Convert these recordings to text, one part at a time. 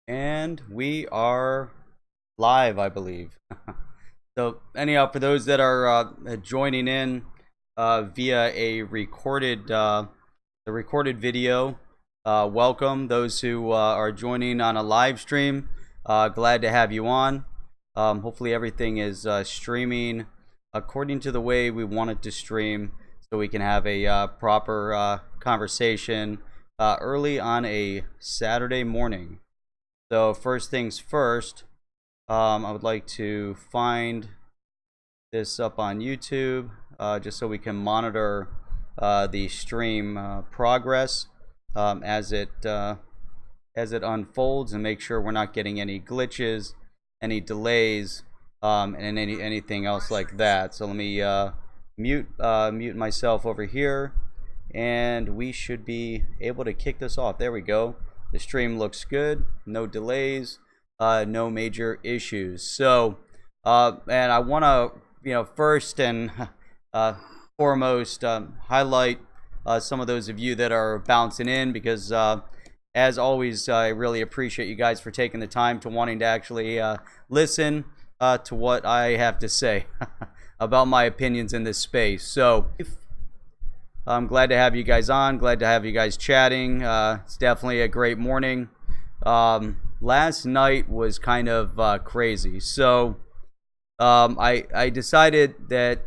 And we are live, I believe. So anyhow, for those that are joining in via a recorded the recorded video, welcome. Those who are joining on a live stream, glad to have you on. Hopefully everything is streaming according to the way we want it to stream, so we can have a proper conversation early on a Saturday morning. So first things first, I would like to find this up on YouTube just so we can monitor the stream progress as it unfolds, and make sure we're not getting any glitches, any delays, and anything else like that. So let me mute myself over here, and we should be able to kick this off. There we go. The stream looks good, no delays, no major issues. So, and I want to, first and foremost, highlight some of those of you that are bouncing in, because as always, I really appreciate you guys for taking the time to wanting to actually listen to what I have to say about my opinions in this space. So I'm glad to have you guys on, glad to have you guys chatting. It's definitely a great morning. Last night was kind of crazy. So I decided that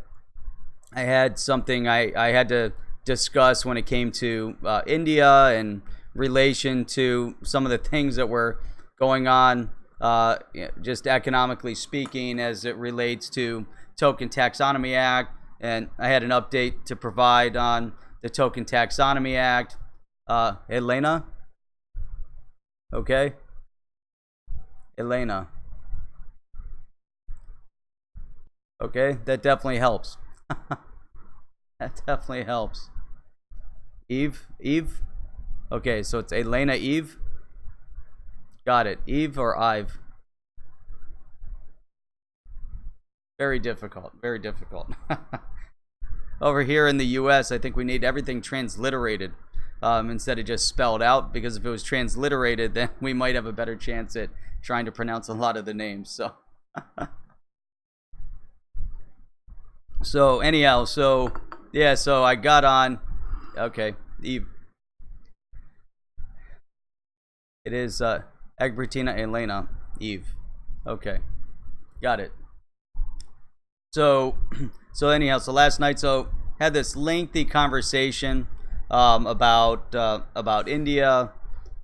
I had something I had to discuss when it came to India and relation to some of the things that were going on, just economically speaking, as it relates to Token Taxonomy Act. And I had an update to provide on the Token Taxonomy Act. Elena? Okay. Elena. Okay, that definitely helps. That definitely helps. Eve? Okay, so it's Elena Eve? Got it. Eve or Ive? Very difficult. Very difficult. Over here in the US, I think we need everything transliterated instead of just spelled out, because if it was transliterated, then we might have a better chance at trying to pronounce a lot of the names. So, so anyhow, so yeah, so I got on. Okay, Eve. It is Egbertina Elena Eve. Okay, got it. So anyhow, so last night, so had this lengthy conversation about India,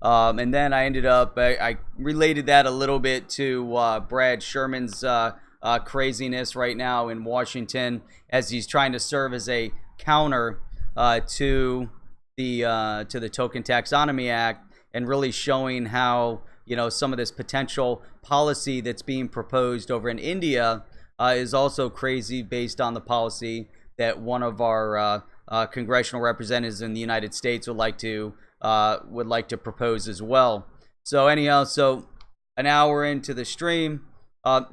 and then I ended up I related that a little bit to Brad Sherman's craziness right now in Washington, as he's trying to serve as a counter to the Token Taxonomy Act, and really showing how some of this potential policy that's being proposed over in India is also crazy, based on the policy that one of our congressional representatives in the United States would like to propose as well. So anyhow, so an hour into the stream,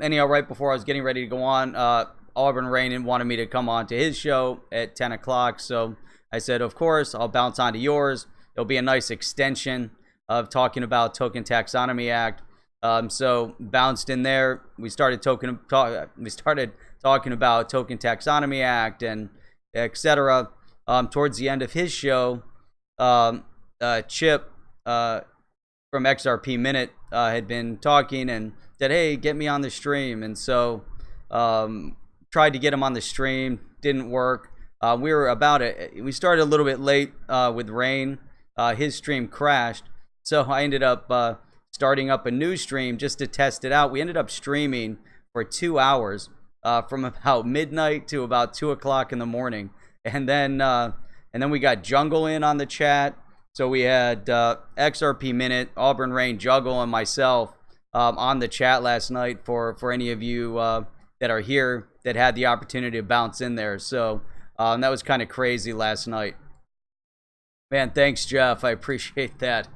anyhow, right before I was getting ready to go on, Auburn Rainin wanted me to come on to his show at 10 o'clock. So I said, of course, I'll bounce onto yours. It'll be a nice extension of talking about Token Taxonomy Act. So bounced in there. We started talking about Token Taxonomy Act and etc. Towards the end of his show, Chip from XRP Minute had been talking and said, "Hey, get me on the stream." And so tried to get him on the stream, didn't work. We started a little bit late with rain. His stream crashed, so I ended up starting up a new stream just to test it out. We ended up streaming for 2 hours, from about midnight to about 2 o'clock in the morning, and then we got Jungle in on the chat. So we had XRP Minute, Auburn Rain, Juggle, and myself on the chat last night for any of you that are here that had the opportunity to bounce in there. So that was kind of crazy last night. Man, thanks, Jeff. I appreciate that.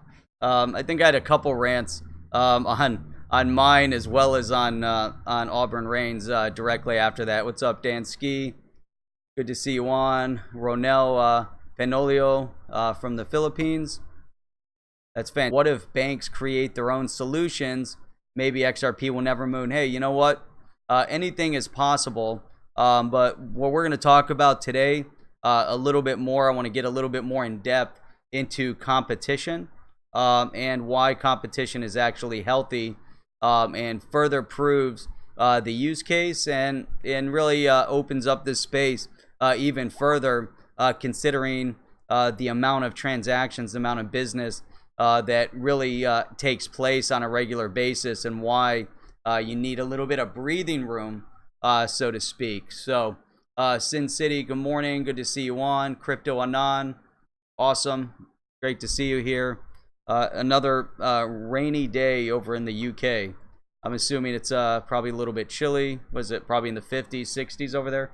I think I had a couple rants on mine, as well as on Auburn Rain's directly after that. What's up, Dan Ski? Good to see you on. Ronel Penolio from the Philippines. That's fantastic. What if banks create their own solutions? Maybe XRP will never moon. Hey, you know what? Anything is possible. But what we're going to talk about today, a little bit more, I want to get a little bit more in depth into competition and why competition is actually healthy, and further proves the use case, and really opens up this space even further, considering the amount of transactions, the amount of business that really takes place on a regular basis, and why you need a little bit of breathing room, so to speak. So, Sin City, good morning. Good to see you on. Crypto Anon, awesome. Great to see you here. Another rainy day over in the UK. I'm assuming it's probably a little bit chilly. Was it probably in the 50s, 60s over there?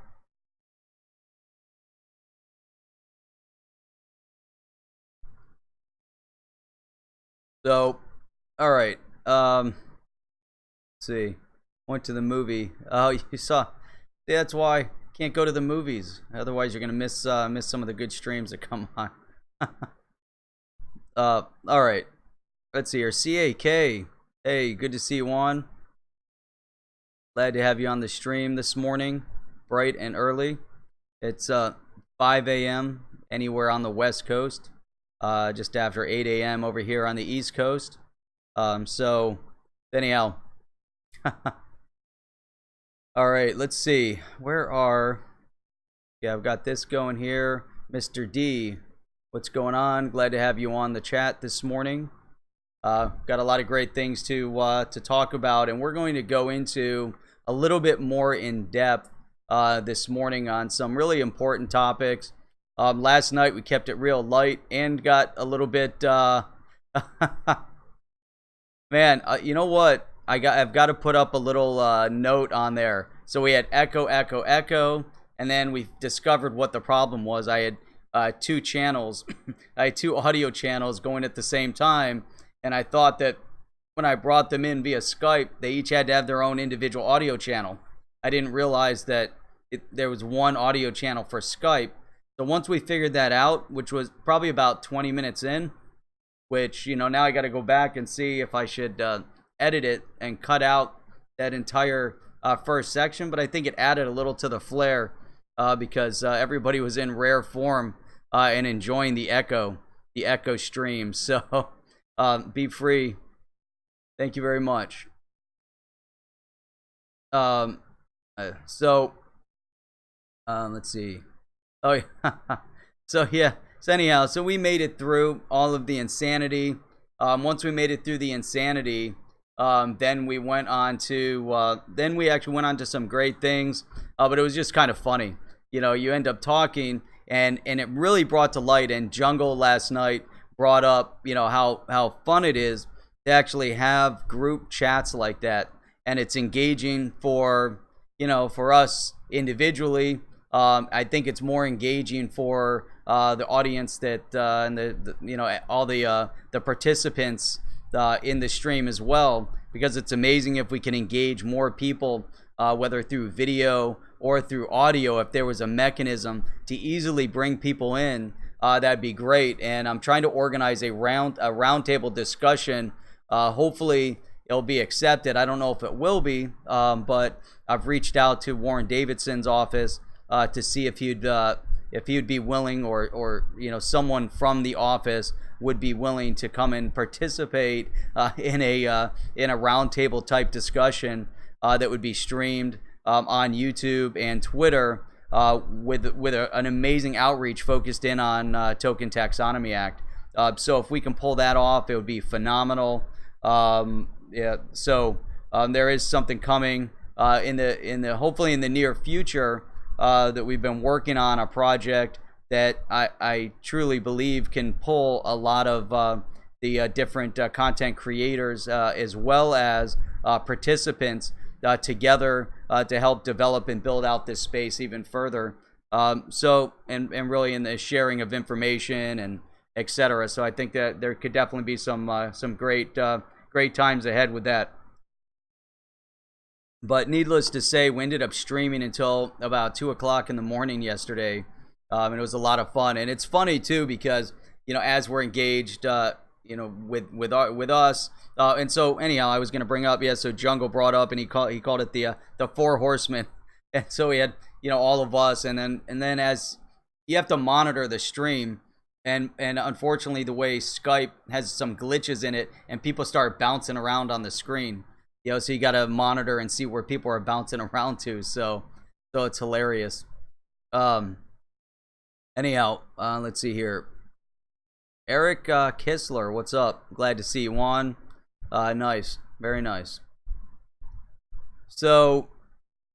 So, all right. Let's see. Went to the movie. Oh, you saw. That's why can't go to the movies. Otherwise, you're gonna miss some of the good streams that come on. All right. Let's see here. CAK. Hey, good to see you on. Glad to have you on the stream this morning, bright and early. It's 5 a.m. anywhere on the West Coast, just after 8 a.m. over here on the East Coast. So, anyhow. All right, let's see. Yeah, I've got this going here. Mr. D, what's going on? Glad to have you on the chat this morning. Got a lot of great things to talk about, and we're going to go into a little bit more in depth this morning on some really important topics. Last night we kept it real light and got a little bit. Man, you know what? I've got to put up a little note on there. So we had echo, echo, echo, and then we discovered what the problem was. I had two channels. I had two audio channels going at the same time, and I thought that when I brought them in via Skype, they each had to have their own individual audio channel. I didn't realize that there was one audio channel for Skype. So once we figured that out, which was probably about 20 minutes in, which, you know, now I got to go back and see if I should edit it and cut out that entire first section. But I think it added a little to the flair because everybody was in rare form and enjoying the echo stream. So be free. Thank you very much. Let's see. Oh, yeah. So anyhow, so we made it through all of the insanity. Once we made it through the insanity, then we went on to then we actually went on to some great things. But it was just kind of funny. You know, you end up talking, and it really brought to light. And Jungle last night brought up, you know, how fun it is to actually have group chats like that, and it's engaging for, you know, for us individually. I think it's more engaging for the audience that and the you know, all the participants in the stream as well, because it's amazing if we can engage more people, whether through video or through audio. If there was a mechanism to easily bring people in, that'd be great. And I'm trying to organize a roundtable discussion. Hopefully it'll be accepted. I don't know if it will be, but I've reached out to Warren Davidson's office to see if he'd be willing, or you know, someone from the office would be willing to come and participate in a roundtable type discussion that would be streamed on YouTube and Twitter with an amazing outreach focused in on Token Taxonomy Act. So if we can pull that off, it would be phenomenal. Yeah. So there is something coming in the hopefully in the near future that we've been working on, a project that I truly believe can pull a lot of the different content creators as well as participants together to help develop and build out this space even further. So really in the sharing of information and etc. So I think that there could definitely be some great times ahead with that. But needless to say, we ended up streaming until about 2 o'clock in the morning yesterday. And it was a lot of fun. And it's funny too, because, you know, as we're engaged, with us. And so anyhow, I was gonna bring up, yeah. So Jungle brought up, and he called it the Four Horsemen, and so he had all of us, and then as you have to monitor the stream, and unfortunately the way Skype has some glitches in it, and people start bouncing around on the screen, so you got to monitor and see where people are bouncing around to. So it's hilarious. Anyhow, let's see here. Eric Kistler, what's up? Glad to see you on. Nice, very nice. So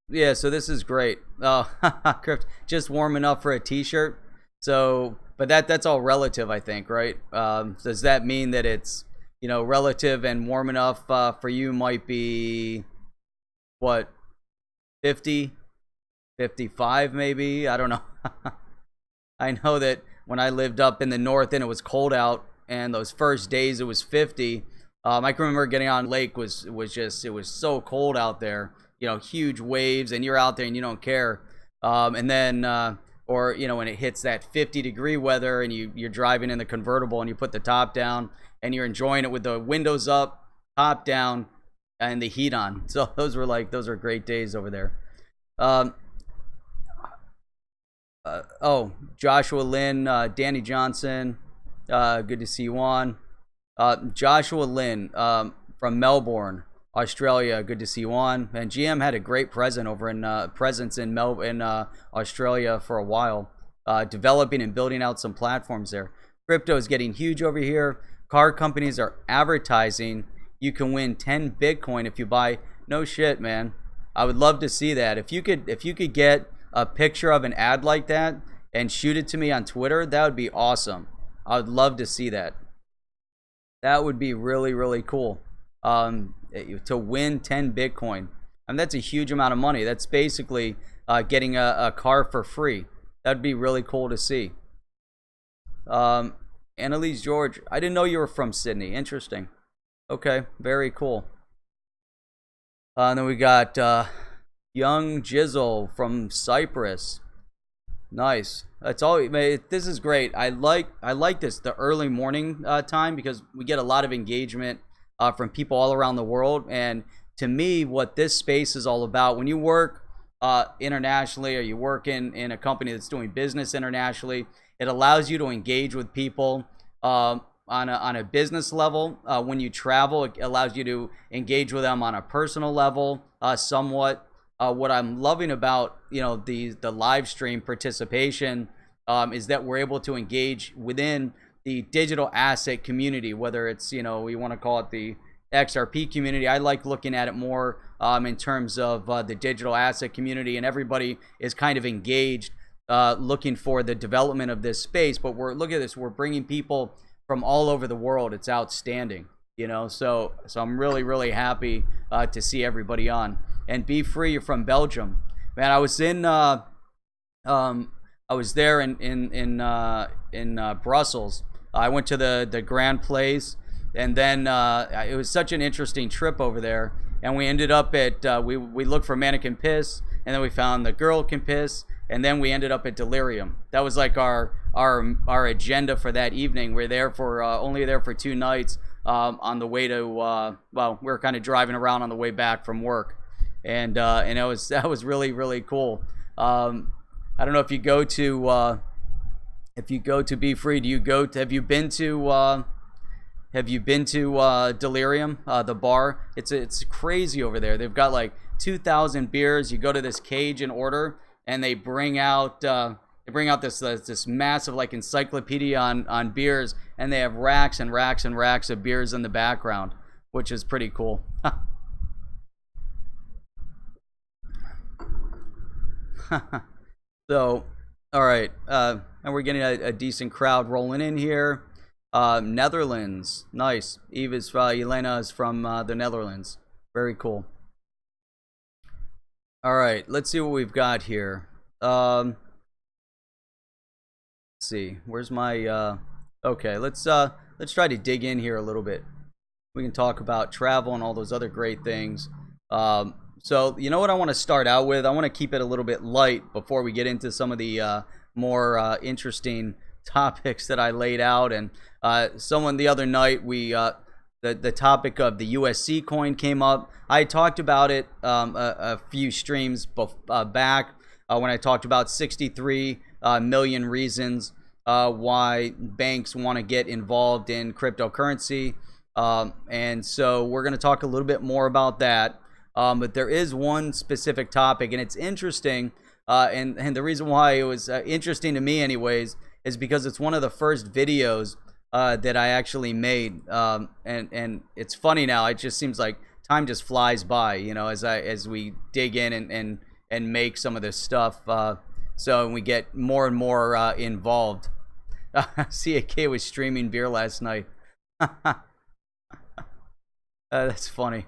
yeah, so this is great. Crypt, just warm enough for a t-shirt. So, but that's all relative, I think, right? Does that mean that it's relative, and warm enough for you might be what, 50, 55 maybe? I don't know. I know that when I lived up in the north and it was cold out, and those first days it was 50. I can remember getting on lake was just, it was so cold out there, huge waves, and you're out there and you don't care. And then or when it hits that 50-degree weather, and you're driving in the convertible, and you put the top down and you're enjoying it with the windows up, top down, and the heat on. So those are great days over there. Joshua Lynn, Danny Johnson, good to see you on. Joshua Lynn from Melbourne, Australia, good to see you on. And GM had a great presence in Australia for a while, developing and building out some platforms there. Crypto is getting huge over here. Car companies are advertising you can win 10 Bitcoin if you buy. No shit, man. I would love to see that. If you could get a picture of an ad like that and shoot it to me on Twitter, that would be awesome. I would love to see that. That would be really, really cool. To win 10 Bitcoin. I mean, that's a huge amount of money. That's basically getting a car for free. That'd be really cool to see. Annalise George, I didn't know you were from Sydney. Interesting. Okay, very cool. And then we got Young Jizzle from Cyprus. Nice. That's all. This is great. I like this, the early morning time, because we get a lot of engagement from people all around the world. And to me, what this space is all about, when you work internationally, or you work in a company that's doing business internationally, it allows you to engage with people on a business level. When you travel, it allows you to engage with them on a personal level, somewhat. What I'm loving about the live stream participation is that we're able to engage within the digital asset community, whether it's we want to call it the XRP community. I like looking at it more in terms of the digital asset community, and everybody is kind of engaged, looking for the development of this space. But look at this, we're bringing people from all over the world. It's outstanding, so I'm really, really happy to see everybody on. And Be Free, you're from Belgium, man. I was in I was there in Brussels. I went to the Grand Place, and then it was such an interesting trip over there. And we ended up at we looked for Mannequin Piss, and then we found the Girl Can Piss, and then we ended up at Delirium. That was like our agenda for that evening. We're there for only there for 2 nights. On the way to we were kind of driving around on the way back from work, and that was really, really cool. I don't know if you go to Be Free. Have you been to Delirium, the bar? It's crazy over there. They've got like 2,000 beers. You go to this cage and order, and they bring out this massive like encyclopedia on beers, and they have racks and racks and racks of beers in the background, which is pretty cool. So, all right, and we're getting a decent crowd rolling in here. Netherlands, nice. Elena is from the Netherlands. Very cool. All right, let's see what we've got here. Let's see, where's my okay, let's try to dig in here a little bit. We can talk about travel and all those other great things. So you know what I want to start out with? I want to keep it a little bit light before we get into some of the more interesting topics that I laid out. And someone the other night, the topic of the USC coin came up. I talked about it a few streams back when I talked about 63 million reasons why banks want to get involved in cryptocurrency. And so we're going to talk a little bit more about that. But there is one specific topic, and it's interesting. And the reason why it was interesting to me anyways is because it's one of the first videos that I actually made. And it's funny now. It just seems like time just flies by, you know, as we dig in and make some of this stuff. So we get more and more involved. CAK was streaming beer last night. That's funny.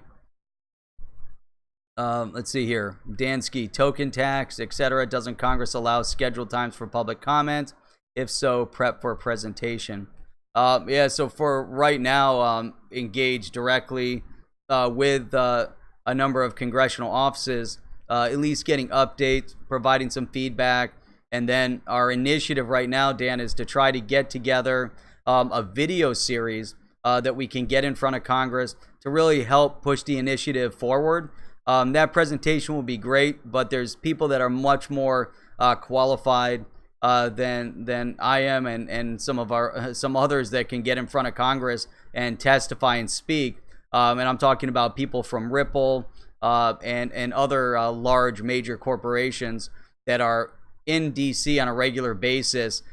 Let's see here. Dansky, token tax, etc. Doesn't Congress allow scheduled times for public comment? If so, prep for a presentation. Yeah, so for right now, engage directly with a number of congressional offices, at least getting updates, providing some feedback. And then our initiative right now, Dan, is to try to get together a video series that we can get in front of Congress to really help push the initiative forward. That presentation will be great, but there's people that are much more qualified than I am, and some others that can get in front of Congress and testify and speak. And I'm talking about people from Ripple and other large major corporations that are in DC on a regular basis,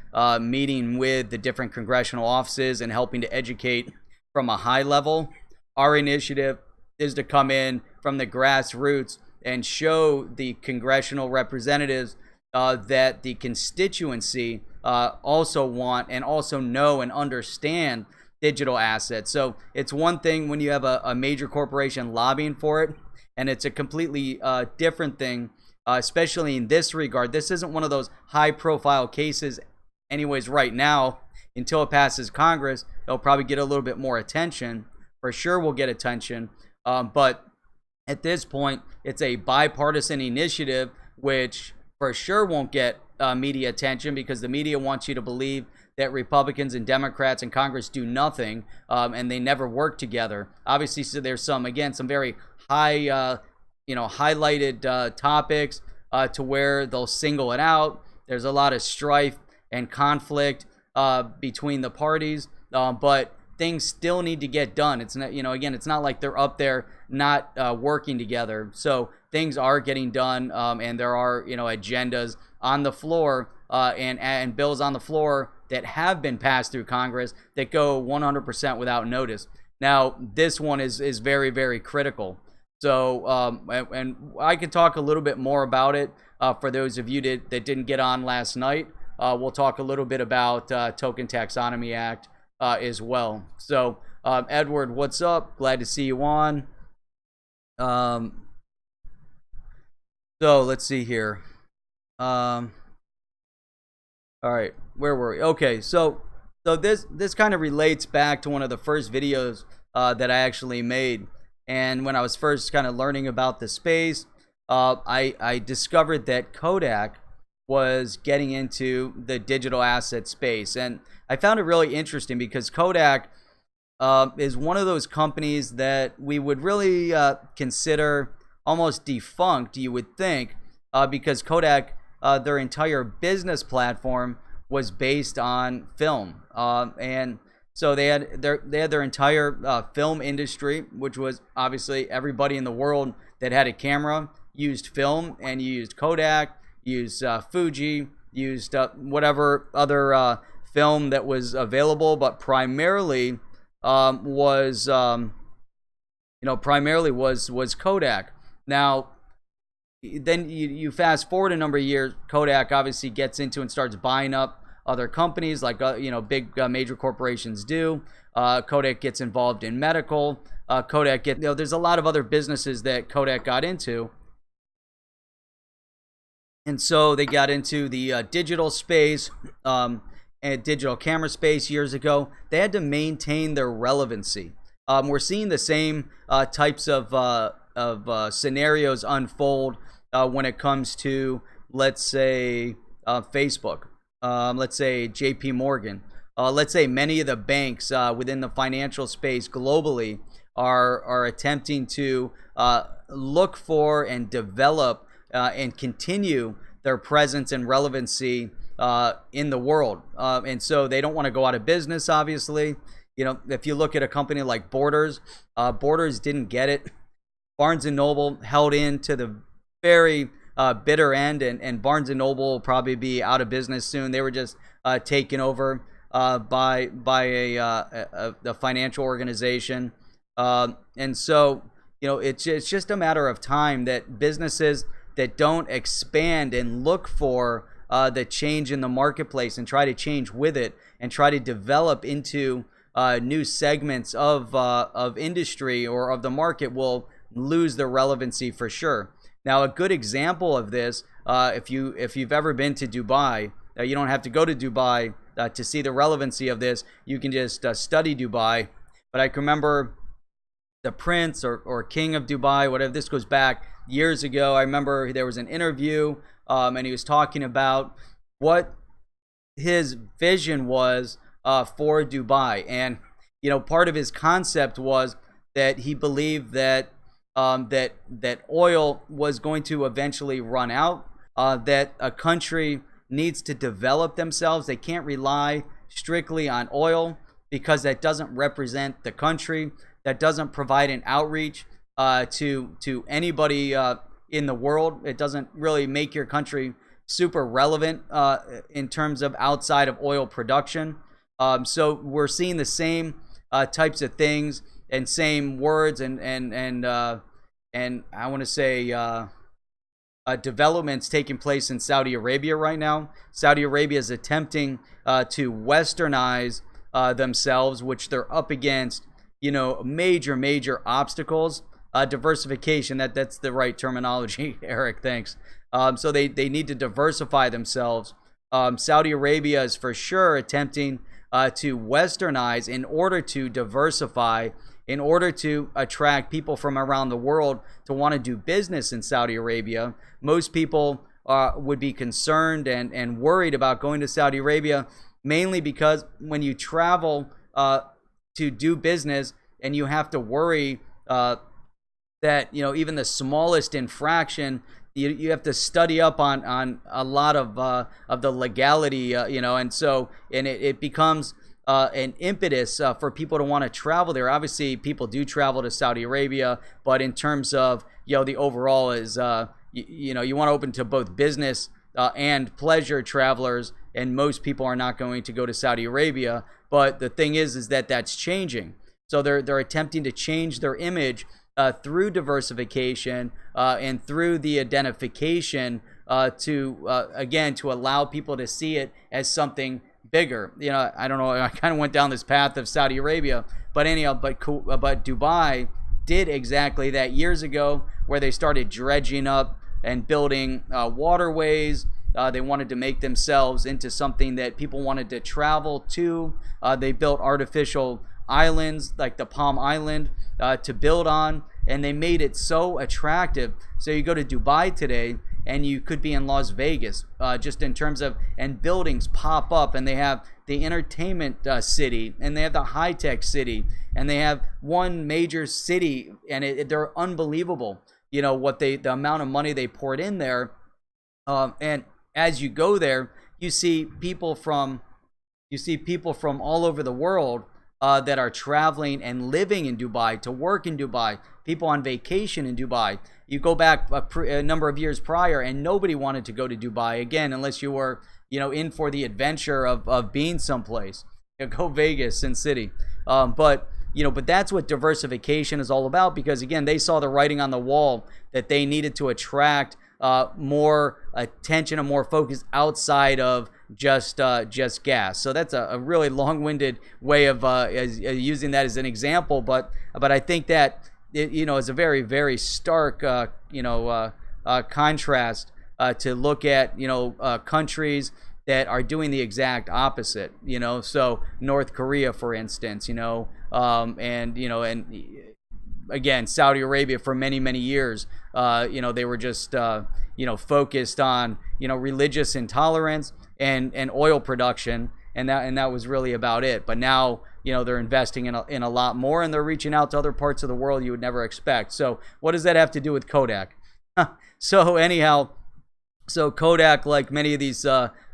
meeting with the different congressional offices and helping to educate from a high level. Our initiative is to come in from the grassroots and show the congressional representatives that the constituency also want and also know and understand digital assets. So it's one thing when you have a major corporation lobbying for it, and it's a completely different thing, especially in this regard. This isn't one of those high profile cases anyways right now. Until it passes Congress, it'll probably get a little bit more attention. For sure we'll get attention. But at this point, it's a bipartisan initiative, which for sure won't get media attention because the media wants you to believe that Republicans and Democrats in Congress do nothing, and they never work together. Obviously, so there's some very high, highlighted topics to where they'll single it out. There's a lot of strife and conflict between the parties, but things still need to get done. It's not, again, it's not like they're up there not working together. So things are getting done, and there are, agendas on the floor and bills on the floor that have been passed through Congress that go 100% without notice. Now, this one is very, very critical. So, and I could talk a little bit more about it for those of you that didn't get on last night. We'll talk a little bit about Token Taxonomy Act as well. So, Edward, what's up? Glad to see you on. So let's see here. All right, where were we? Okay, so this kind of relates back to one of the first videos that I actually made, and when I was first kind of learning about the space, I discovered that Kodak was getting into the digital asset space, and I found it really interesting because Kodak is one of those companies that we would really consider almost defunct, you would think, because Kodak, their entire business platform was based on film, and so they had their entire film industry, which was obviously everybody in the world that had a camera used film, and you used Kodak, used Fuji, used whatever other film that was available, but primarily was Kodak. Now, then you fast forward a number of years, Kodak obviously gets into and starts buying up other companies like big major corporations do. Kodak gets involved in medical. There's a lot of other businesses that Kodak got into. And so they got into the digital space and digital camera space years ago. They had to maintain their relevancy. We're seeing the same types of scenarios unfold when it comes to, let's say, Facebook. let's say JP Morgan. Let's say many of the banks within the financial space globally are attempting to look for and develop and continue their presence and relevancy in the world. And so they don't want to go out of business, obviously. You know, if you look at a company like Borders, Borders didn't get it. Barnes and Noble held in to the very bitter end, and Barnes and Noble will probably be out of business soon. They were just taken over by a financial organization, and so it's just a matter of time that businesses that don't expand and look for the change in the marketplace and try to change with it and try to develop into new segments of industry or of the market will lose their relevancy for sure. Now, a good example of this, if you've ever been to Dubai, you don't have to go to Dubai to see the relevancy of this. You can just study Dubai. But I can remember the prince or king of Dubai, whatever. This goes back years ago. I remember there was an interview, and he was talking about what his vision was for Dubai, and part of his concept was that he believed that that oil was going to eventually run out, that a country needs to develop themselves. They can't rely strictly on oil because that doesn't represent the country. That doesn't provide an outreach to anybody in the world. It doesn't really make your country super relevant in terms of outside of oil production. So we're seeing the same types of things and same words and I want to say developments taking place in Saudi Arabia right now. Saudi Arabia is attempting to westernize themselves, which they're up against, major obstacles. Diversification, that's the right terminology, Eric, thanks. So they need to diversify themselves. Saudi Arabia is for sure attempting to westernize in order to diversify, in order to attract people from around the world to want to do business in Saudi Arabia. Most people would be concerned and worried about going to Saudi Arabia, mainly because when you travel to do business and you have to worry that even the smallest infraction, you have to study up on a lot of the legality, and so it becomes an impetus for people to want to travel there. Obviously, people do travel to Saudi Arabia, but in terms of the overall is you want to open to both business and pleasure travelers, and most people are not going to go to Saudi Arabia. But the thing is that that's changing. So they're attempting to change their image through diversification and through the identification to allow people to see it as something bigger. I don't know. I kind of went down this path of Saudi Arabia, but anyhow, but Dubai did exactly that years ago, where they started dredging up and building waterways. They wanted to make themselves into something that people wanted to travel to. They built artificial islands like the Palm Island to build on, and they made it so attractive. So you go to Dubai today and you could be in Las Vegas, just in terms of, and buildings pop up, and they have the entertainment city, and they have the high-tech city, and they have one major city, and they're unbelievable. The amount of money they poured in there, and as you go there, you see people from all over the world that are traveling and living in Dubai, to work in Dubai, people on vacation in Dubai. You go back a number of years prior, and nobody wanted to go to Dubai again unless you were, in for the adventure of being someplace. Go Vegas, Sin City. But that's what diversification is all about, because again, they saw the writing on the wall that they needed to attract more attention and more focus outside of just gas. So that's a really long-winded way of using that as an example, but I think that is a very, very stark contrast to look at countries that are doing the exact opposite. So North Korea, for instance, and again, Saudi Arabia for many years, they were just focused on religious intolerance and oil production, and that was really about it. But now, you know, they're investing in a lot more, and they're reaching out to other parts of the world you would never expect. So what does that have to do with Kodak? So anyhow, so Kodak, like many of these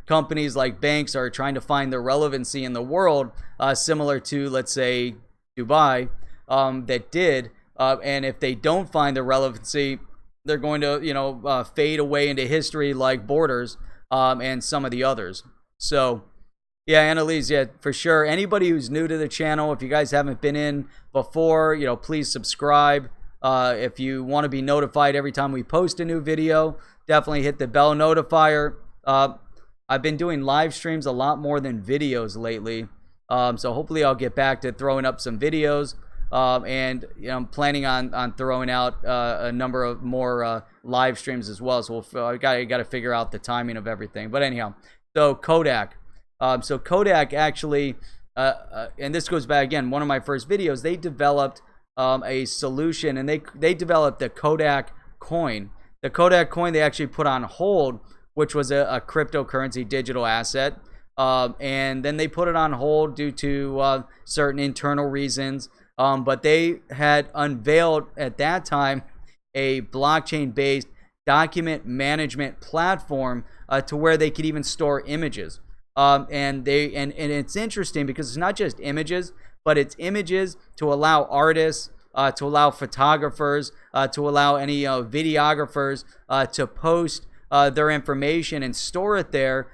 companies like banks, are trying to find their relevancy in the world, similar to, let's say, Dubai, that did. And if they don't find their relevancy, they're going to, you know, fade away into history like Borders and some of the others. So, yeah, Annalise, yeah, for sure. Anybody who's new to the channel, if you guys haven't been in before, you know, please subscribe. If you want to be notified every time we post a new video, definitely hit the bell notifier. I've been doing live streams a lot more than videos lately. So hopefully I'll get back to throwing up some videos. And you know, I'm planning on throwing out a number of more live streams as well. So I got to figure out the timing of everything. But anyhow, so Kodak. So Kodak actually, and this goes back again, one of my first videos, they developed a solution, and they developed the Kodak coin. The Kodak coin they actually put on hold, which was a cryptocurrency digital asset. And then they put it on hold due to certain internal reasons. But they had unveiled at that time a blockchain-based document management platform to where they could even store images. And it's interesting because it's not just images, but it's images to allow artists, to allow photographers, to allow any videographers to post their information and store it there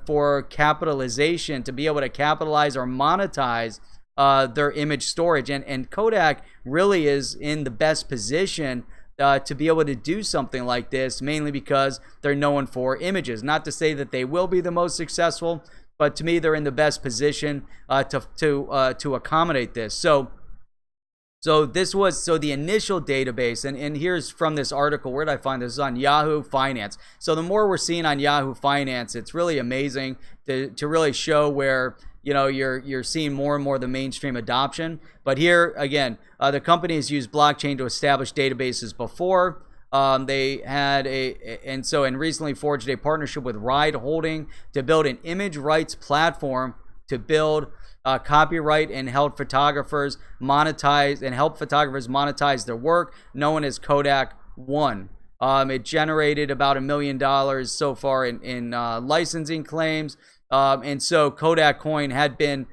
for capitalization, to be able to capitalize or monetize their image storage. And Kodak really is in the best position to be able to do something like this, mainly because they're known for images. Not to say that they will be the most successful, but to me they're in the best position to accommodate this. So the initial database, and here's from this article. Where did I find this? This is on Yahoo Finance. So the more we're seeing on Yahoo Finance, it's really amazing to really show where, you know, you're seeing more and more the mainstream adoption. But here again, the company has used blockchain to establish databases before. They had and recently forged a partnership with Ride Holding to build an image rights platform to build copyright and help photographers monetize their work, known as Kodak One. It generated about $1 million so far in licensing claims. And so Kodak coin had been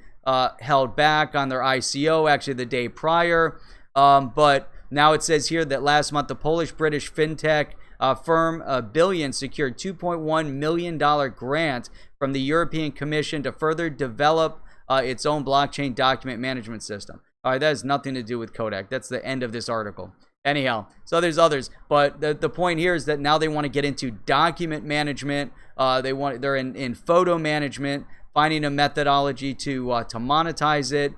held back on their ICO actually the day prior. But now it says here that last month the Polish-British fintech firm Billiona secured $2.1 million grant from the European Commission to further develop its own blockchain document management system. All right, that has nothing to do with Kodak. That's the end of this article. Anyhow, so there's others, but the point here is that now they want to get into document management. They're in photo management, finding a methodology to monetize it.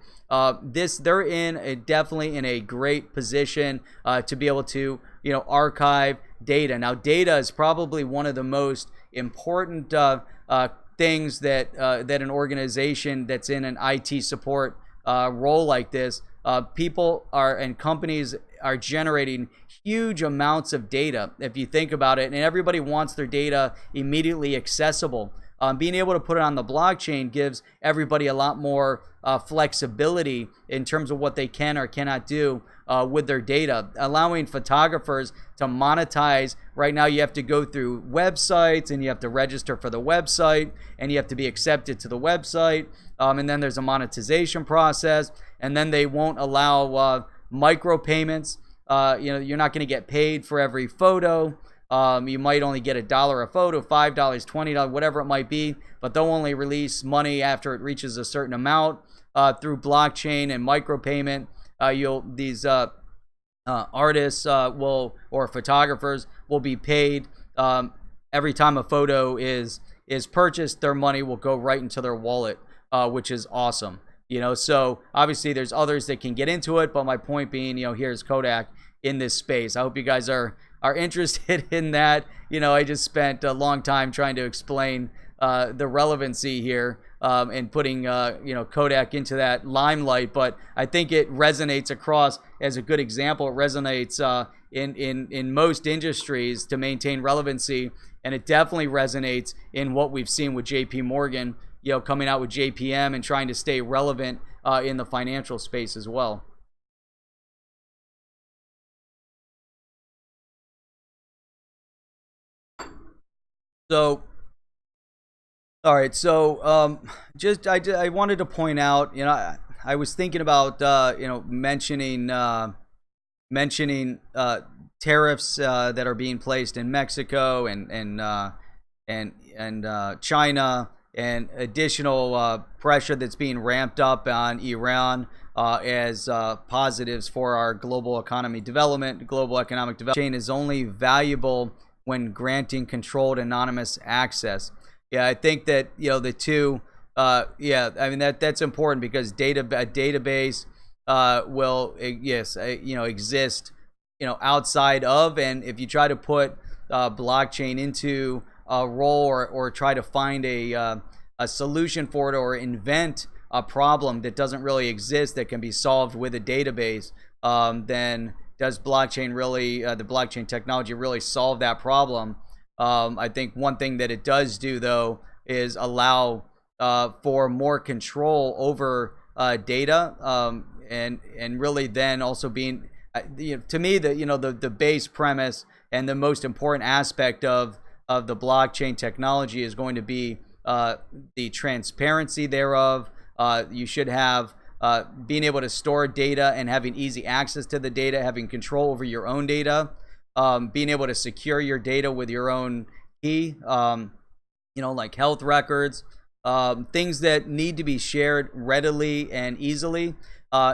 They're definitely in a great position to be able to, you know, archive data. Now, data is probably one of the most important things that an organization that's in an IT support role like this, people and companies are generating huge amounts of data, if you think about it, and everybody wants their data immediately accessible. Being able to put it on the blockchain gives everybody a lot more flexibility in terms of what they can or cannot do with their data, allowing photographers to monetize. Right now you have to go through websites, and you have to register for the website, and you have to be accepted to the website, and then there's a monetization process, and then they won't allow micropayments. You know, you're not going to get paid for every photo. You might only get $1 a photo, $5, $20, whatever it might be, but they'll only release money after it reaches a certain amount through blockchain and micropayment. These artists or photographers will be paid every time a photo is purchased. Their money will go right into their wallet, which is awesome. You know, so obviously there's others that can get into it, but my point being, you know, here's Kodak in this space. I hope you guys are interested in that. You know, I just spent a long time trying to explain the relevancy here and putting you know, Kodak into that limelight, but I think it resonates across as a good example. It resonates in most industries to maintain relevancy. And it definitely resonates in what we've seen with JP Morgan, coming out with JPM and trying to stay relevant in the financial space as well. So, all right. So, I wanted to point out, I was thinking about, mentioning tariffs that are being placed in Mexico and China, and additional pressure that's being ramped up on Iran as positives for our global economic development. Chain is only valuable when granting controlled anonymous access. Yeah, I think that the two. I mean that's important because a database will exist outside of, and if you try to put blockchain into a role or try to find a solution for it or invent a problem that doesn't really exist that can be solved with a database, then does blockchain really, the blockchain technology really solve that problem? I think one thing that it does do, though, is allow for more control over data, and really then also being, to me, the base premise and the most important aspect of the blockchain technology is going to be the transparency thereof. You should have being able to store data and having easy access to the data, having control over your own data, being able to secure your data with your own key, like health records, things that need to be shared readily and easily.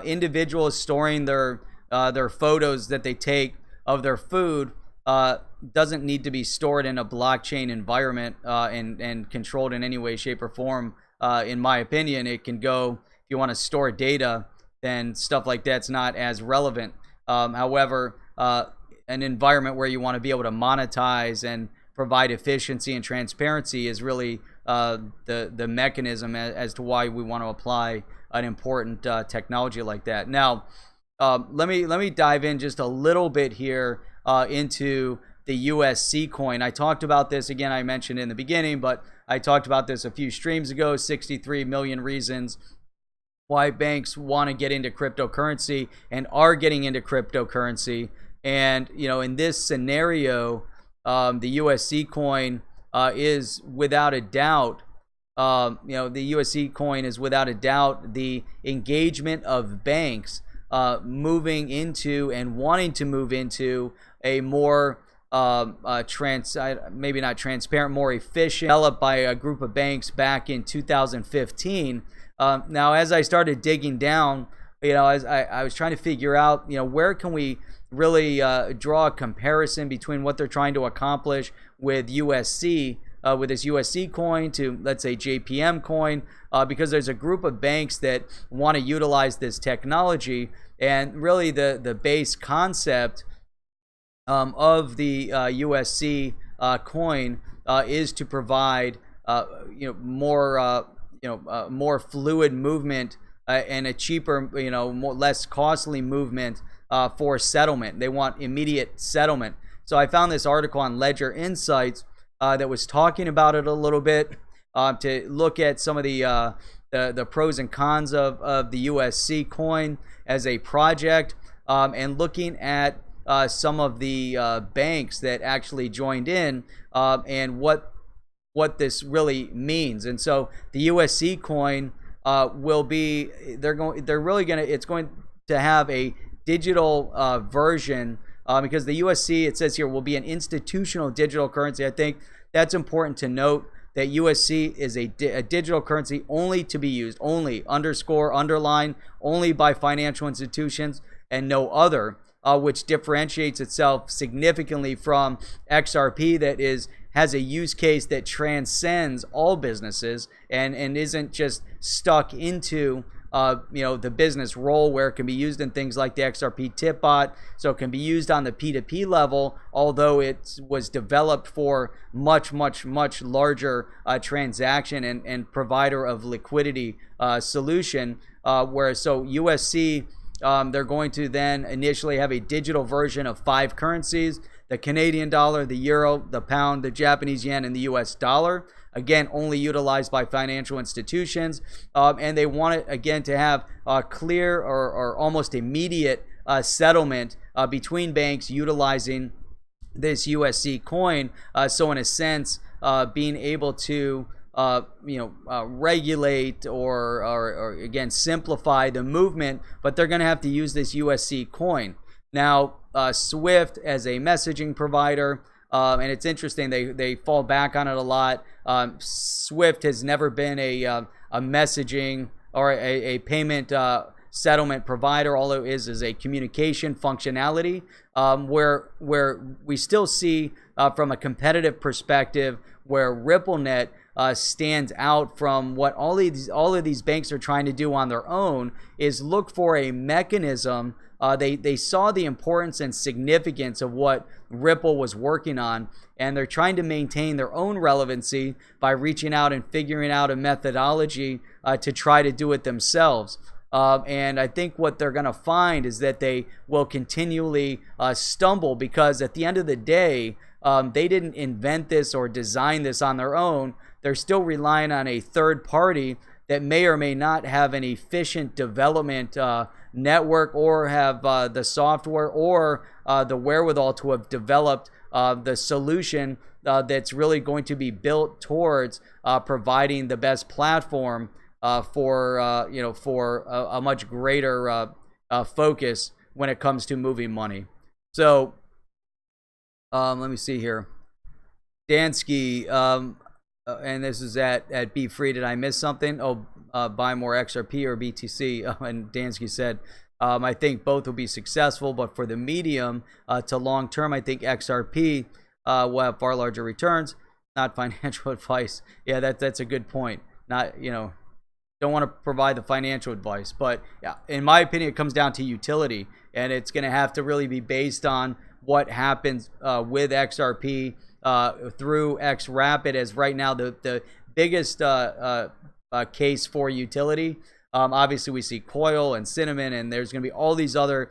Individuals storing their photos that they take of their food doesn't need to be stored in a blockchain environment and controlled in any way, shape, or form. In my opinion, it can go, if you want to store data, then stuff like that's not as relevant. However, an environment where you want to be able to monetize and provide efficiency and transparency is really the mechanism as to why we want to apply an important technology like that. Now, let me dive in just a little bit here into the USC coin. I talked about this again. I mentioned in the beginning, but I talked about this a few streams ago. 63 million reasons why banks want to get into cryptocurrency and are getting into cryptocurrency. And in this scenario, the USC coin is without a doubt. The USC coin is without a doubt the engagement of banks moving into and wanting to move into a more maybe not transparent, more efficient, developed by a group of banks back in 2015. Now, as I started digging down, as I was trying to figure out, where can we really draw a comparison between what they're trying to accomplish with USC, with this USC coin, to, let's say, JPM coin, because there's a group of banks that want to utilize this technology, and really the base concept of the USC coin is to provide more fluid movement and a cheaper, less costly movement for settlement. They want immediate settlement. So I found this article on Ledger Insights that was talking about it a little bit, to look at some of the pros and cons of the USC coin as a project, and looking at some of the banks that actually joined in, and what this really means. And so the USC coin will be, it's going to have a digital version, because the USC, it says here, will be an institutional digital currency. I think that's important to note, that USC is a digital currency only to be used, only, underline, only by financial institutions and no other, which differentiates itself significantly from XRP, that has a use case that transcends all businesses and isn't just stuck into the business role, where it can be used in things like the XRP tip bot. So it can be used on the P2P level, although it was developed for much larger transaction and provider of liquidity solution. Whereas USC They're going to then initially have a digital version of 5 currencies: the Canadian dollar, the euro, the pound, the Japanese yen, and the US dollar. Again, only utilized by financial institutions. And they want it, again, to have clear or almost immediate settlement between banks utilizing this USC coin. So in a sense, being able to regulate or again simplify the movement, but they're going to have to use this USC coin. Now, Swift as a messaging provider, and it's interesting, they fall back on it a lot. Swift has never been a messaging or a payment settlement provider. All it is a communication functionality, where we still see from a competitive perspective where RippleNet stands out from what all of these banks are trying to do on their own is look for a mechanism. They saw the importance and significance of what Ripple was working on, and they're trying to maintain their own relevancy by reaching out and figuring out a methodology to try to do it themselves. And I think what they're going to find is that they will continually stumble, because at the end of the day, they didn't invent this or design this on their own. They're still relying on a third party that may or may not have an efficient development network or have the software or the wherewithal to have developed the solution that's really going to be built towards providing the best platform for a much greater focus when it comes to moving money. So let me see here. Dansky, and this is at Be Free. Did I miss something? Oh, buy more XRP or BTC. And Dansky said, I think both will be successful, but for the medium to long term, I think XRP will have far larger returns. Not financial advice. Yeah, that's a good point. Not, don't want to provide the financial advice, but yeah, in my opinion, it comes down to utility, and it's going to have to really be based on what happens with XRP through XRapid as right now the biggest case for utility. Obviously, we see Coil and Cinnamon, and there's going to be all these other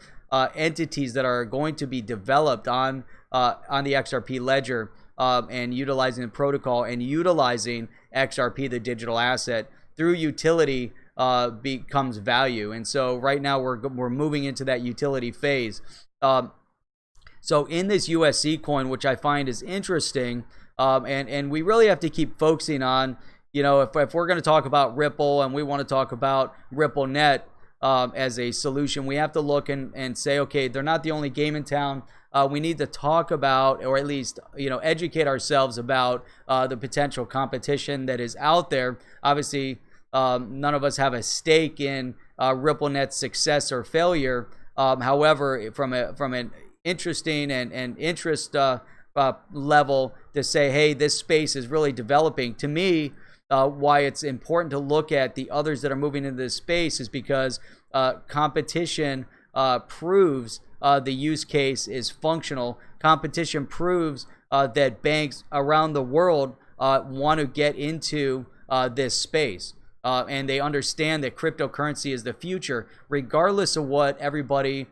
entities that are going to be developed on the XRP ledger and utilizing the protocol and utilizing XRP, the digital asset, through utility becomes value. And so right now we're moving into that utility phase. So in this USC coin, which I find is interesting, and we really have to keep focusing on, if we're going to talk about Ripple and we want to talk about RippleNet as a solution, we have to look and say, okay, they're not the only game in town. We need to talk about, or at least, educate ourselves about the potential competition that is out there. Obviously, none of us have a stake in RippleNet's success or failure. However, from an interesting and interest level to say, hey, this space is really developing. To me, why it's important to look at the others that are moving into this space is because competition proves the use case is functional. Competition proves that banks around the world want to get into this space. And they understand that cryptocurrency is the future, regardless of what everybody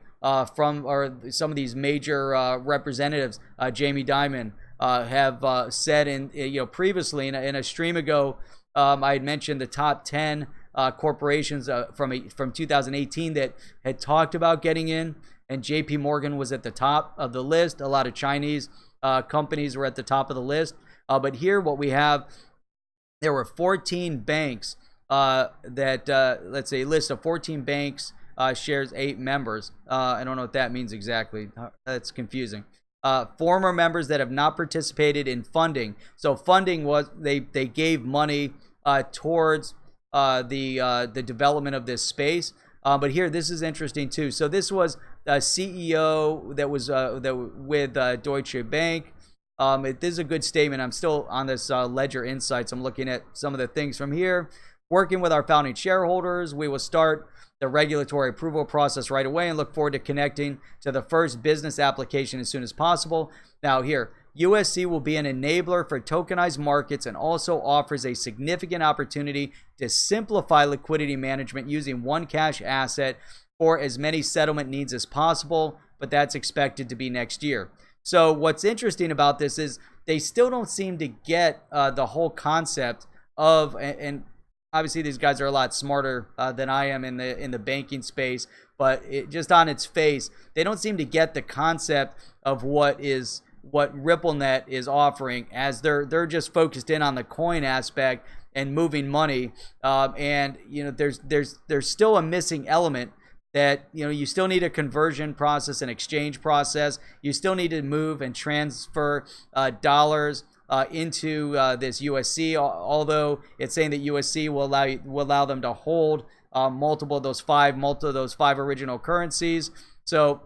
from or some of these major representatives, Jamie Dimon, have said in previously in a stream ago. I had mentioned the top 10 corporations from 2018 that had talked about getting in, and JP Morgan was at the top of the list. A lot of Chinese companies were at the top of the list. But here what we have, there were 14 banks that, let's say, a list of 14 banks shares 8 members. I don't know what that means exactly. That's confusing. Former members that have not participated in funding. So funding was they gave money towards the development of this space. But here, this is interesting too. So this was a CEO that was with Deutsche Bank. This is a good statement. I'm still on this Ledger Insights. I'm looking at some of the things from here. Working with our founding shareholders, we will start the regulatory approval process right away and look forward to connecting to the first business application as soon as possible. Now here, USC will be an enabler for tokenized markets and also offers a significant opportunity to simplify liquidity management using one cash asset for as many settlement needs as possible, but that's expected to be next year. So what's interesting about this is they still don't seem to get the whole concept of, and obviously these guys are a lot smarter than I am in the banking space, but just on its face, they don't seem to get the concept of what RippleNet is offering, as they're just focused in on the coin aspect and moving money. And there's still a missing element that you still need a conversion process, an exchange process. You still need to move and transfer dollars into this USC, although it's saying that USC will allow them to hold multiple of those five original currencies. So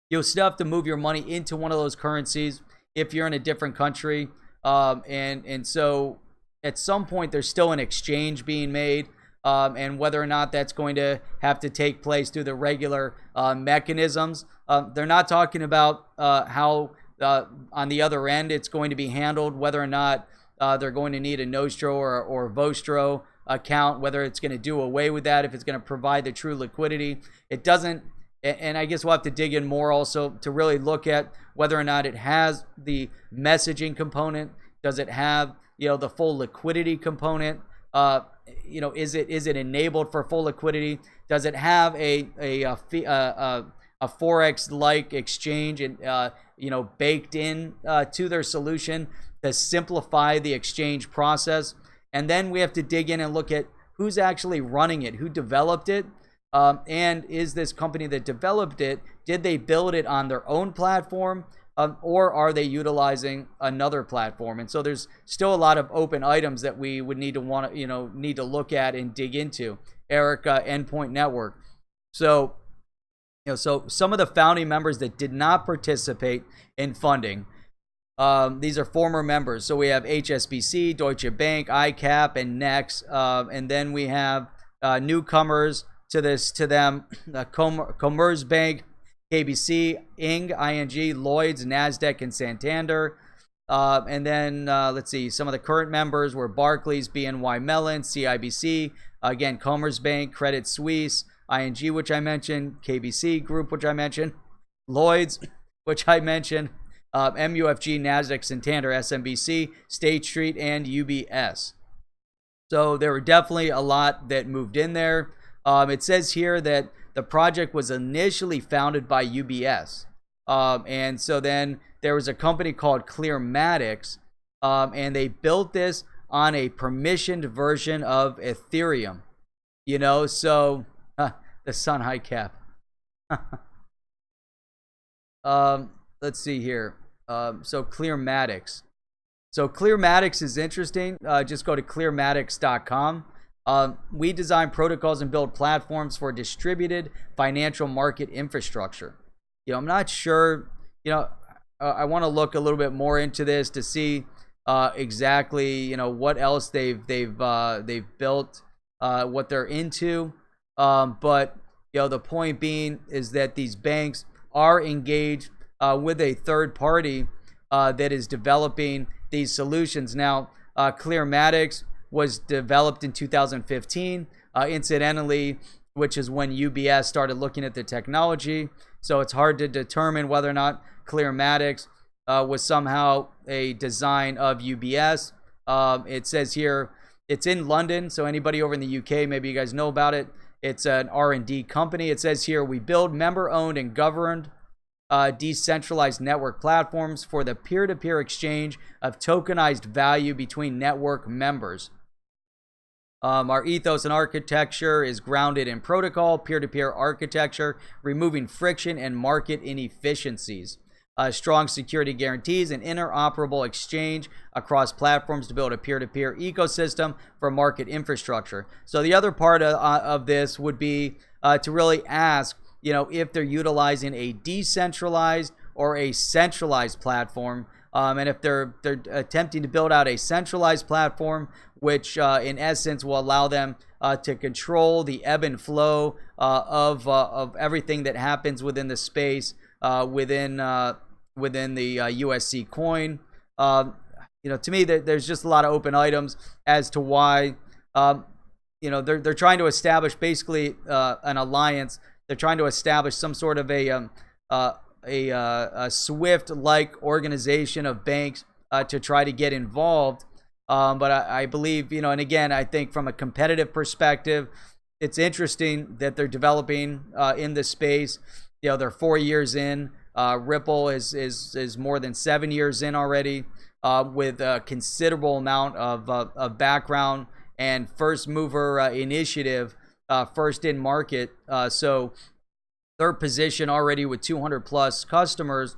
you'll still have to move your money into one of those currencies if you're in a different country, and so at some point there's still an exchange being made. And whether or not that's going to have to take place through the regular mechanisms. They're not talking about how on the other end it's going to be handled, whether or not they're going to need a Nostro or Vostro account, whether it's going to do away with that, if it's going to provide the true liquidity. It doesn't, and I guess we'll have to dig in more also to really look at whether or not it has the messaging component. Does it have the full liquidity component? Is it enabled for full liquidity? Does it have a forex like exchange and baked in to their solution to simplify the exchange process? And then we have to dig in and look at who's actually running it, who developed it, and is this company that developed it, did they build it on their own platform? Or are they utilizing another platform? And so there's still a lot of open items that we would need to look at and dig into. Eric, Endpoint Network. So, so some of the founding members that did not participate in funding, these are former members. So we have HSBC, Deutsche Bank, ICAP, and Next. And then we have newcomers to them, Commerzbank, KBC, ING, Lloyds, NASDAQ, and Santander. And then, let's see, some of the current members were Barclays, BNY Mellon, CIBC, again, Commerzbank, Credit Suisse, ING, which I mentioned, KBC Group, which I mentioned, Lloyds, which I mentioned, MUFG, NASDAQ, Santander, SMBC, State Street, and UBS. So there were definitely a lot that moved in there. It says here that the project was initially founded by UBS. And so then there was a company called Clearmatics, and they built this on a permissioned version of Ethereum. So the Sun High Cap. Let's see here. So Clearmatics. So Clearmatics is interesting. Just go to clearmatics.com. We design protocols and build platforms for distributed financial market infrastructure. I'm not sure. I want to look a little bit more into this to see exactly what else they've built, what they're into. But the point being is that these banks are engaged with a third party that is developing these solutions. Now, Clearmatics was developed in 2015, incidentally, which is when UBS started looking at the technology. So it's hard to determine whether or not Clearmatics was somehow a design of UBS. It says here it's in London, so anybody over in the UK, maybe you guys know about it. It's an R&D company. It says here, we build member-owned and governed decentralized network platforms for the peer-to-peer exchange of tokenized value between network members. Our ethos and architecture is grounded in protocol, peer-to-peer architecture, removing friction and market inefficiencies. Strong security guarantees and interoperable exchange across platforms to build a peer-to-peer ecosystem for market infrastructure. So the other part of this would be to really ask, if they're utilizing a decentralized or a centralized platform. And if they're attempting to build out a centralized platform, which in essence will allow them to control the ebb and flow of everything that happens within the space, within the USC coin. To me, there's just a lot of open items as to why they're trying to establish basically an alliance They're trying to establish some sort of a SWIFT-like organization of banks to try to get involved. But I believe, and again, I think from a competitive perspective, it's interesting that they're developing in this space. They're 4 years in. Ripple is more than 7 years in already, with a considerable amount of background and first mover initiative, first in market. So third position already with 200 plus customers.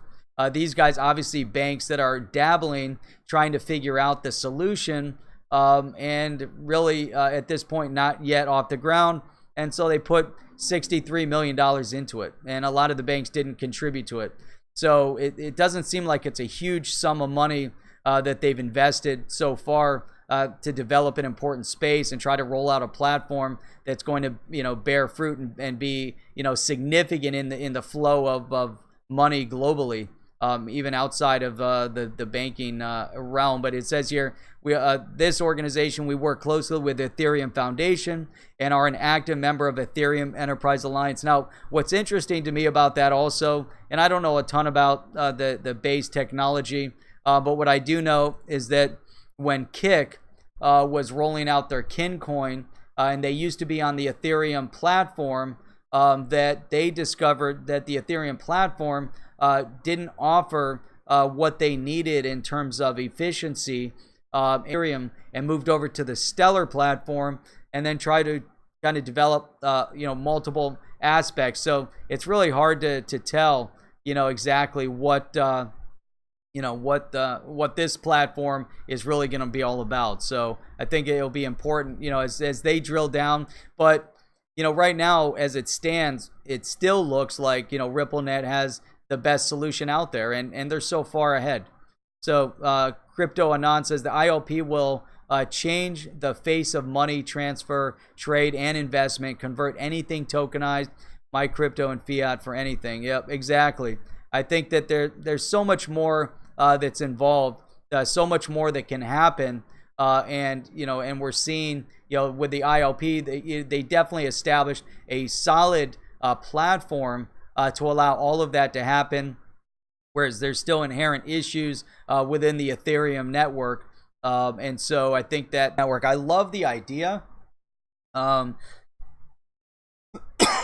These guys, obviously banks that are dabbling, trying to figure out the solution, and really at this point not yet off the ground. And so they put $63 million into it, and a lot of the banks didn't contribute to it. So it doesn't seem like it's a huge sum of money that they've invested so far to develop an important space and try to roll out a platform that's going to bear fruit and be significant in the flow of money globally, even outside of the banking realm. But it says here, this organization, we work closely with the Ethereum Foundation and are an active member of Ethereum Enterprise Alliance. Now, what's interesting to me about that also, and I don't know a ton about the base technology, but what I do know is that when Kik was rolling out their Kin coin, and they used to be on the Ethereum platform, that they discovered that the Ethereum platform didn't offer what they needed in terms of efficiency, Ethereum, and moved over to the Stellar platform and then tried to kind of develop multiple aspects. So it's really hard to tell exactly what what this platform is really going to be all about. So I think it'll be important as they drill down. But right now, as it stands, it still looks like RippleNet has the best solution out there, and they're so far ahead. So Crypto Anon says the ILP will change the face of money transfer, trade, and investment, convert anything tokenized, my crypto and fiat for anything. Yep, exactly. I think that there's so much more that's involved, so much more that can happen, and we're seeing with the ILP, they definitely established a solid platform to allow all of that to happen, whereas there's still inherent issues within the Ethereum network, and so I think that network, I love the idea.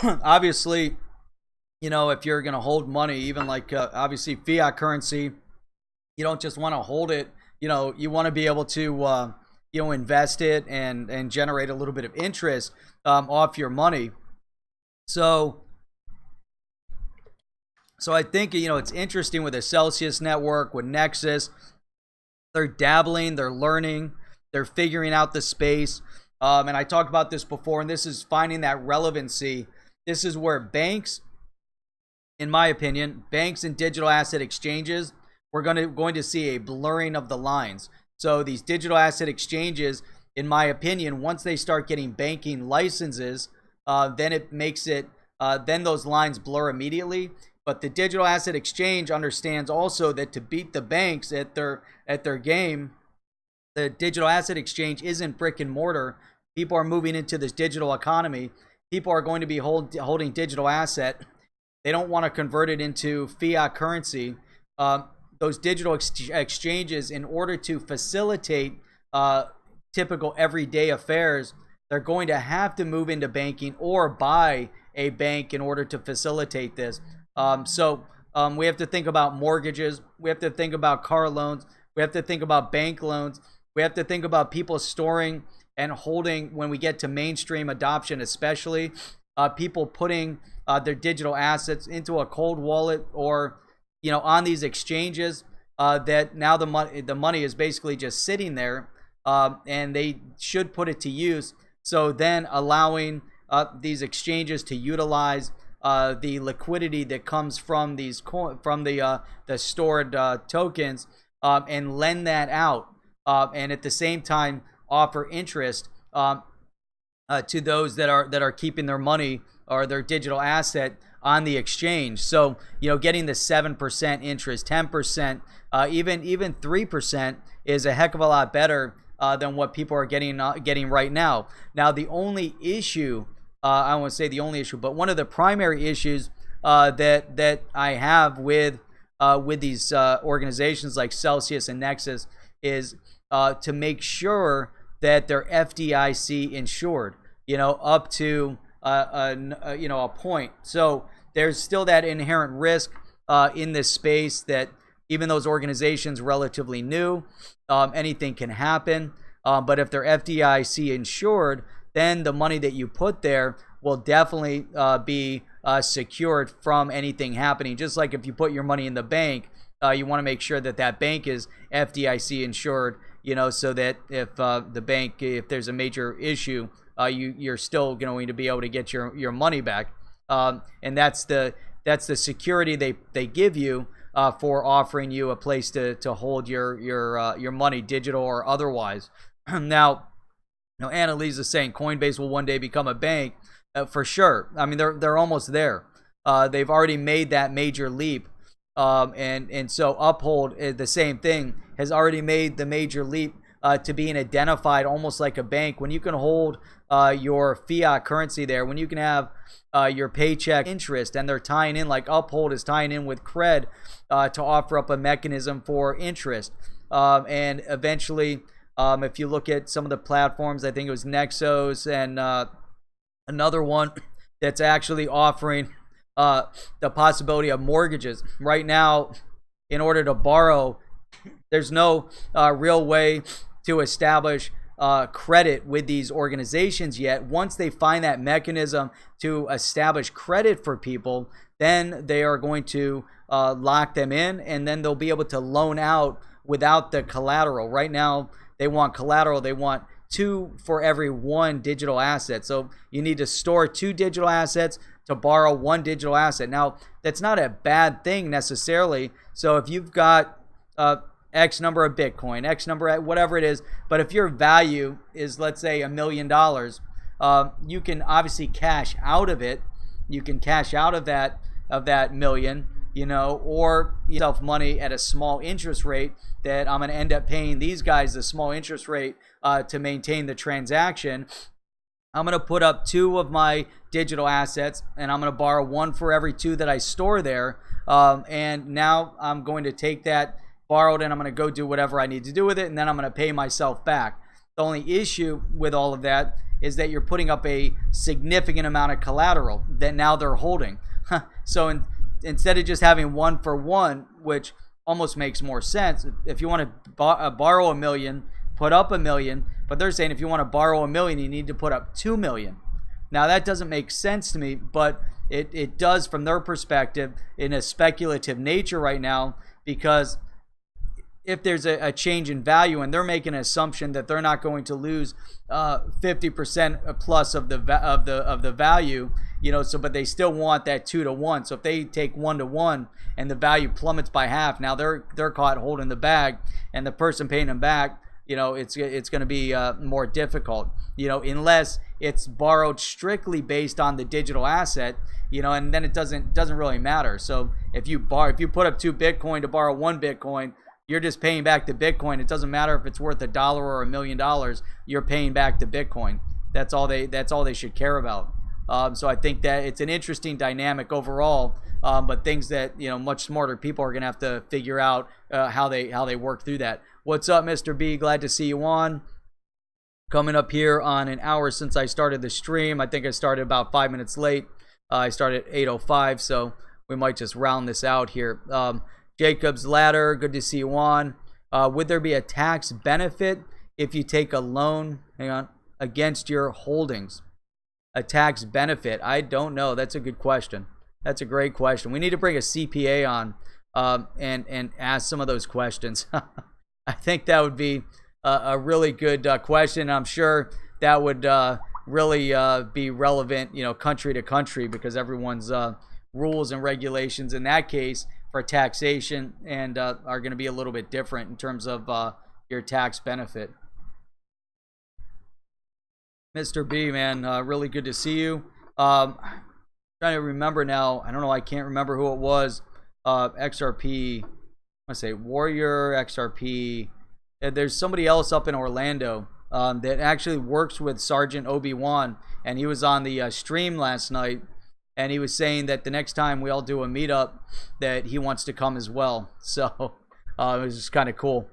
Obviously, if you're going to hold money, even like obviously fiat currency, you don't just want to hold it. You want to be able to invest it and generate a little bit of interest off your money. So I think it's interesting with the Celsius network, with Nexus. They're dabbling, they're learning, they're figuring out the space. And I talked about this before, and this is finding that relevancy. This is where banks, in my opinion, banks and digital asset exchanges, we're going to see a blurring of the lines. So these digital asset exchanges, in my opinion, once they start getting banking licenses, then it makes it, then those lines blur immediately. But the digital asset exchange understands also that to beat the banks at their game, the digital asset exchange isn't brick and mortar. People are moving into this digital economy. People are going to be holding digital asset. They don't want to convert it into fiat currency. Those digital exchanges, in order to facilitate typical everyday affairs, they're going to have to move into banking or buy a bank in order to facilitate this. So we have to think about mortgages. We have to think about car loans. We have to think about bank loans. We have to think about people storing and holding, when we get to mainstream adoption, especially people putting their digital assets into a cold wallet or on these exchanges, that now the money is basically just sitting there, and they should put it to use. So then allowing these exchanges to utilize the liquidity that comes from these the stored tokens, and lend that out, and at the same time offer interest to those that are keeping their money or their digital asset on the exchange. So getting the 7% interest, 10%, even 3% is a heck of a lot better than what people are getting right now. Now the only issue I don't want to say the only issue, but one of the primary issues that I have with these organizations like Celsius and Nexus is to make sure that they're FDIC insured, up to a point. So there's still that inherent risk in this space that even those organizations relatively new, anything can happen. But if they're FDIC insured, then the money that you put there will definitely be secured from anything happening. Just like if you put your money in the bank, you want to make sure that that bank is FDIC insured, so that if the bank, if there's a major issue, you're still going to be able to get your money back. And that's the security they give you for offering you a place to hold your money, digital or otherwise. Now, Annalise is saying Coinbase will one day become a bank. For sure. I mean, they're almost there. They've already made that major leap. And so Uphold, the same thing, has already made the major leap to being identified almost like a bank. When you can hold your fiat currency there, when you can have your paycheck interest, and they're tying in, like Uphold is tying in with Cred to offer up a mechanism for interest. And eventually, if you look at some of the platforms, I think it was Nexos and another one that's actually offering the possibility of mortgages. Right now, in order to borrow, there's no real way to establish credit with these organizations yet. Once they find that mechanism to establish credit for people, then they are going to lock them in, and then they'll be able to loan out without the collateral. Right now, they want collateral. They want 2 for every 1 digital asset. So you need to store 2 digital assets to borrow 1 digital asset. Now, that's not a bad thing necessarily. So if you've got X number of Bitcoin, X number, whatever it is, but if your value is, let's say, $1 million, you can obviously cash out of it. You can cash out of that million, or yourself money at a small interest rate that I'm going to end up paying these guys a small interest rate to maintain the transaction. I'm going to put up 2 of my digital assets, and I'm going to borrow 1 for every 2 that I store there. And now I'm going to take that borrowed, and I'm going to go do whatever I need to do with it, and then I'm going to pay myself back. The only issue with all of that is that you're putting up a significant amount of collateral that now they're holding. So instead of just having 1 for 1, which almost makes more sense, if you want to borrow $1 million, put up $1 million, but they're saying if you want to borrow $1 million, you need to put up $2 million. Now that doesn't make sense to me, but it does from their perspective in a speculative nature right now, because if there's a change in value and they're making an assumption that they're not going to lose 50% plus of the value, so but they still want that 2 to 1. So if they take 1 to 1 and the value plummets by half, now they're caught holding the bag, and the person paying them back, it's going to be more difficult, unless it's borrowed strictly based on the digital asset, and then it doesn't really matter. So if you put up 2 Bitcoin to borrow 1 Bitcoin, you're just paying back the Bitcoin. It doesn't matter if it's worth $1 or $1 million. You're paying back the Bitcoin. That's all they should care about. So I think that it's an interesting dynamic overall, but things that much smarter people are gonna have to figure out how they work through that. What's up, Mr. B? Glad to see you on. Coming up here on an hour since I started the stream. I think I started about 5 minutes late. I started at 8:05, so we might just round this out here. Jacob's Ladder, good to see you on. Would there be a tax benefit if you take a loan, against your holdings? A tax benefit? I don't know. That's a good question. That's a great question. We need to bring a CPA on and ask some of those questions. I think that would be a really good question. I'm sure that would really be relevant, country to country, because everyone's rules and regulations in that case for taxation and are going to be a little bit different in terms of your tax benefit. Mr. B, man, really good to see you. Trying to remember now. I don't know. I can't remember who it was. XRP. I say Warrior XRP. There's somebody else up in Orlando that actually works with Sergeant Obi-Wan, and he was on the stream last night, and he was saying that the next time we all do a meetup, that he wants to come as well. So it was just kind of cool.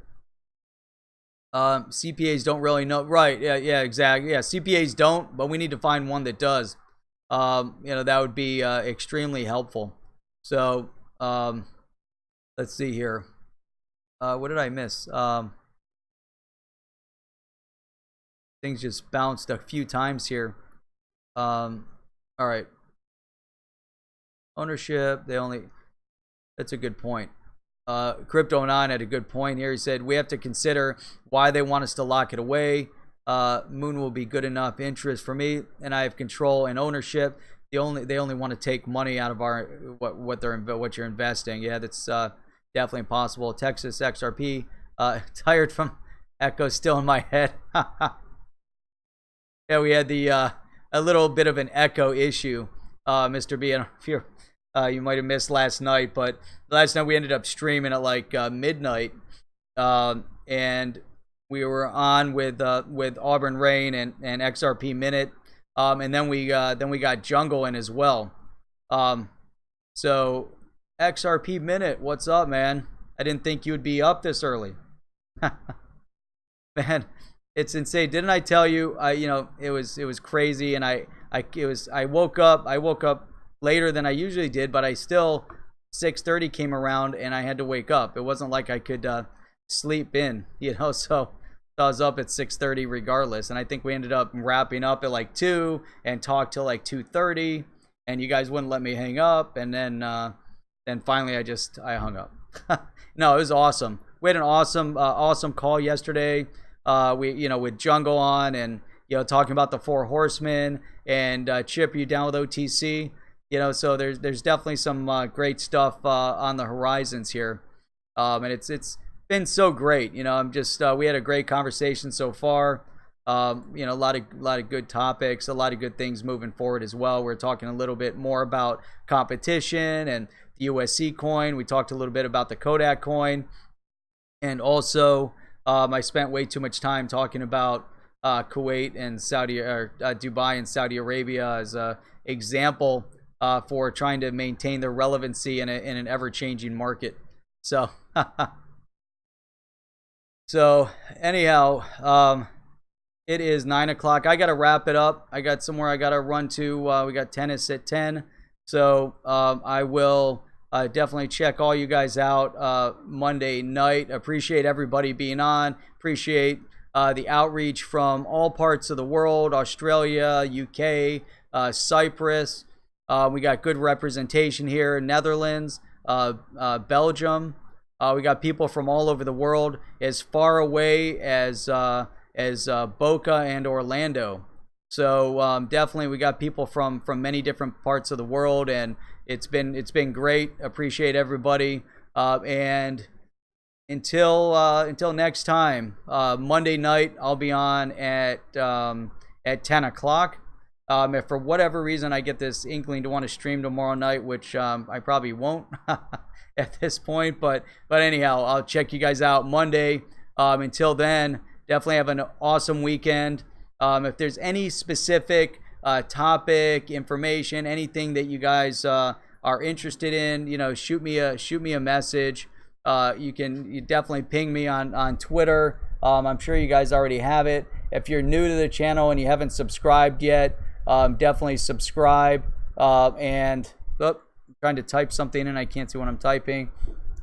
CPAs don't really know, right? Yeah, exactly. Yeah, CPAs don't, but we need to find one that does. That would be extremely helpful. So let's see here. What did I miss? Things just bounced a few times here. All right. Ownership, that's a good point. Crypto9 had a good point here. He said, we have to consider why they want us to lock it away. Moon will be good enough interest for me, and I have control and ownership. They only want to take money out of our what you're investing. Yeah, that's definitely impossible. Texas XRP, tired from echo still in my head. Yeah, we had a little bit of an echo issue, Mr. B. I don't know if you might have missed last night, but last night we ended up streaming at like midnight, and we were on with Auburn Rain and XRP Minute, and then we got Jungle in as well. So XRP Minute, what's up, man? I didn't think you would be up this early. Man, it's insane. Didn't I tell you? It was crazy, and I woke up later than I usually did, but I still 6:30 came around and I had to wake up. It wasn't like I could sleep in, so I was up at 6:30 regardless. And I think we ended up wrapping up at like 2 and talked till like 2:30, and you guys wouldn't let me hang up, and then finally I hung up. No, it was awesome. We had an awesome call yesterday. With Jungle on, and talking about the 4 horsemen, and Chip, you down with OTC? So there's definitely some great stuff on the horizons here, and it's been so great. I'm just we had a great conversation so far. A lot of good topics, a lot of good things moving forward as well. We're talking a little bit more about competition and the USC coin. We talked a little bit about the Kodak coin, and also I spent way too much time talking about Kuwait and Dubai and Saudi Arabia as an example for trying to maintain their relevancy in an ever-changing market. So, anyhow, it is 9 o'clock. I got to wrap it up. I got somewhere I got to run to. We got tennis at 10. So I will definitely check all you guys out Monday night. Appreciate everybody being on. Appreciate the outreach from all parts of the world, Australia, UK, Cyprus. We got good representation here, Netherlands, Belgium. We got people from all over the world, as far away as Boca and Orlando. So definitely we got people from many different parts of the world, and it's been great. Appreciate everybody. And until next time, Monday night I'll be on at 10 o'clock. If for whatever reason I get this inkling to want to stream tomorrow night, which I probably won't at this point, but anyhow, I'll check you guys out Monday. Until then, definitely have an awesome weekend. If there's any specific topic, information, anything that you guys are interested in, shoot me a message. You definitely ping me on Twitter. I'm sure you guys already have it. If you're new to the channel and you haven't subscribed yet, definitely subscribe. I'm trying to type something in. I can't see what I'm typing.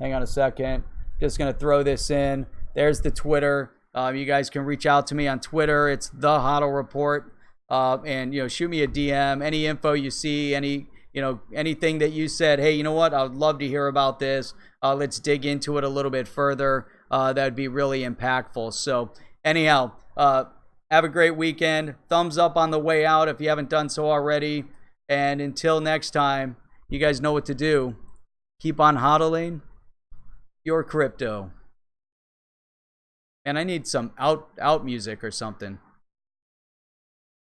Hang on a second. Just gonna throw this in. There's the Twitter. You guys can reach out to me on Twitter. It's the HODL Report. And shoot me a DM. Any info you see, anything that you said, hey, you know what? I would love to hear about this. Let's dig into it a little bit further. That would be really impactful. So anyhow, have a great weekend. Thumbs up on the way out if you haven't done so already. And until next time, you guys know what to do. Keep on hodling your crypto. And I need some out music or something.